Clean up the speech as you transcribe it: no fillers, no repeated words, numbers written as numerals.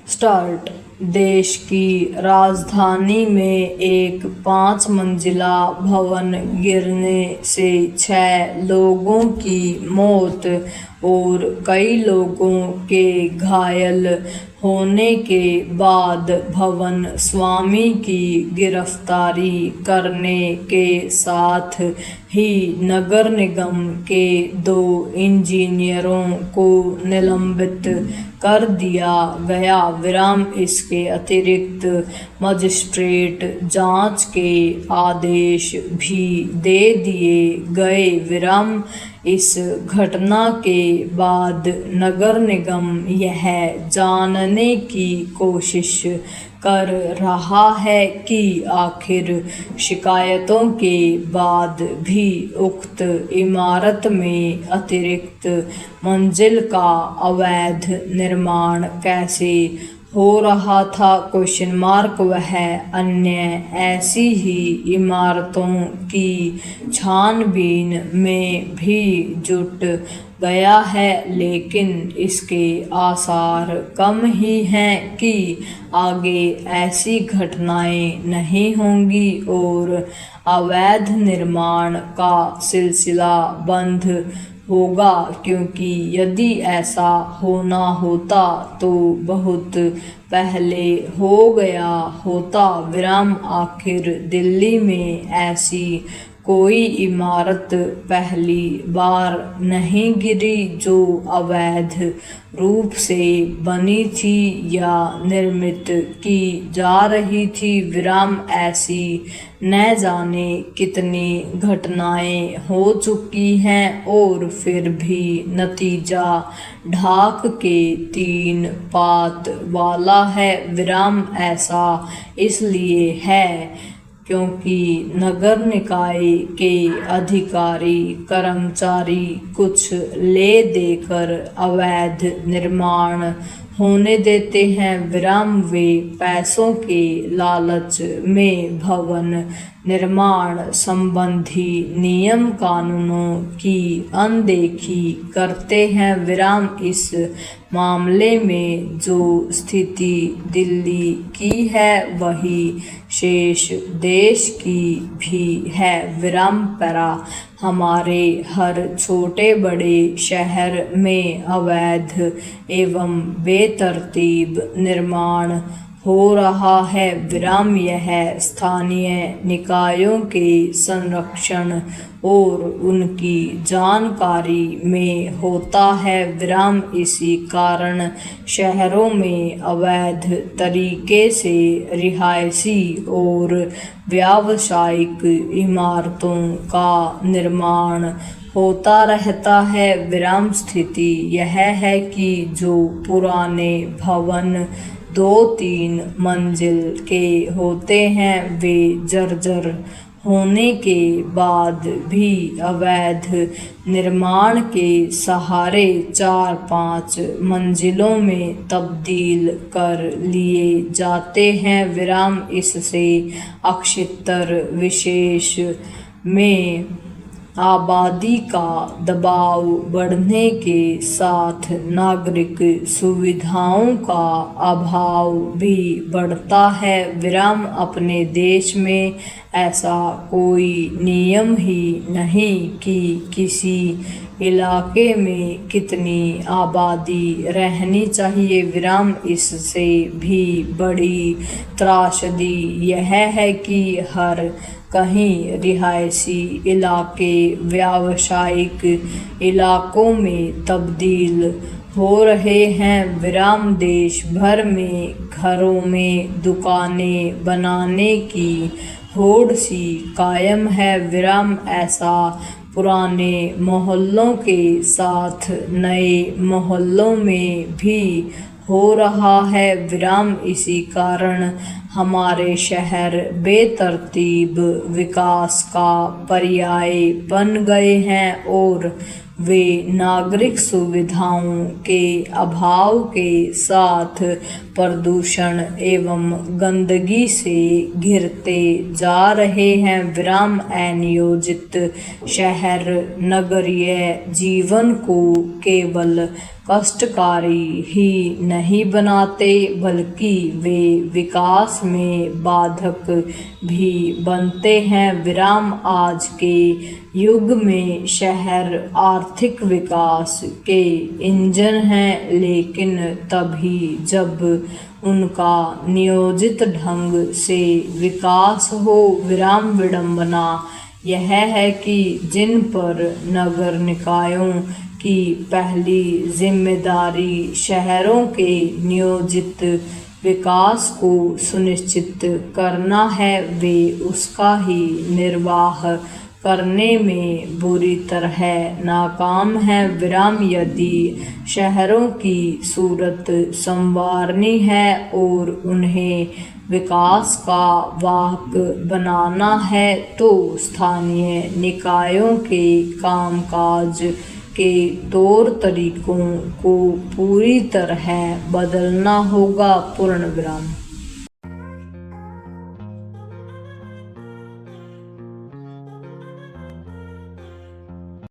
Start. देश की राजधानी में एक 5 मंजिला भवन गिरने से 6 लोगों की मौत और कई लोगों के घायल होने के बाद भवन स्वामी की गिरफ्तारी करने के साथ ही नगर निगम के 2 इंजीनियरों को निलंबित कर दिया गया। इसके अतिरिक्त मजिस्ट्रेट जांच के आदेश भी दे दिए गए। इस घटना के बाद नगर निगम यह जानने की कोशिश कर रहा है कि आखिर शिकायतों के बाद भी उक्त इमारत में अतिरिक्त मंजिल का अवैध निर्माण कैसे हो रहा था। वह अन्य ऐसी ही इमारतों की छानबीन में भी जुट गया है, लेकिन इसके आसार कम ही हैं कि आगे ऐसी घटनाएं नहीं होंगी और अवैध निर्माण का सिलसिला बंद होगा, क्योंकि यदि ऐसा होना होता तो बहुत पहले हो गया होता। आखिर दिल्ली में ऐसी कोई इमारत पहली बार नहीं गिरी जो अवैध रूप से बनी थी या निर्मित की जा रही थी। ऐसी न जाने कितनी घटनाएं हो चुकी हैं और फिर भी नतीजा ढाक के 3 पात वाला है। ऐसा इसलिए है क्योंकि नगर निकाय के अधिकारी कर्मचारी कुछ ले देकर अवैध निर्माण होने देते हैं। वे पैसों के लालच में भवन निर्माण संबंधी नियम कानूनों की अनदेखी करते हैं। इस मामले में जो स्थिति दिल्ली की है वही शेष देश की भी है। हमारे हर छोटे बड़े शहर में अवैध एवं बेतरतीब निर्माण हो रहा है। यह स्थानीय निकायों के संरक्षण और उनकी जानकारी में होता है। इसी कारण शहरों में अवैध तरीके से रिहायशी और व्यावसायिक इमारतों का निर्माण होता रहता है। स्थिति यह है कि जो पुराने भवन 2-3 मंजिल के होते हैं वे जर्जर होने के बाद भी अवैध निर्माण के सहारे 4-5 मंजिलों में तब्दील कर लिए जाते हैं। इससे अक्षितर विशेष में आबादी का दबाव बढ़ने के साथ नागरिक सुविधाओं का अभाव भी बढ़ता है। अपने देश में ऐसा कोई नियम ही नहीं कि किसी इलाके में कितनी आबादी रहनी चाहिए। इससे भी बड़ी त्रासदी यह है कि हर कहीं रिहायशी इलाके व्यावसायिक इलाकों में तब्दील हो रहे हैं। देश भर में घरों में दुकानें बनाने की होड़ सी कायम है। ऐसा पुराने मोहल्लों के साथ नए मोहल्लों में भी हो रहा है। इसी कारण हमारे शहर बेतरतीब विकास का पर्याय बन गए हैं और वे नागरिक सुविधाओं के अभाव के साथ प्रदूषण एवं गंदगी से घिरते जा रहे हैं। विराम अनियोजित शहर नगरीय जीवन को केवल कष्टकारी ही नहीं बनाते बल्कि वे विकास में बाधक भी बनते हैं। विराम आज के युग में शहर आर्थिक विकास के इंजन हैं, लेकिन तभी जब उनका नियोजित ढंग से विकास हो। विराम विडंबना यह है कि जिन पर नगर निकायों की पहली जिम्मेदारी शहरों के नियोजित विकास को सुनिश्चित करना है, वे उसका ही निर्वाह करने में बुरी तरह नाकाम है। विराम यदि शहरों की सूरत संवारनी है और उन्हें विकास का वाहक बनाना है तो स्थानीय निकायों के कामकाज के तौर तरीकों को पूरी तरह बदलना होगा। पूर्ण विराम।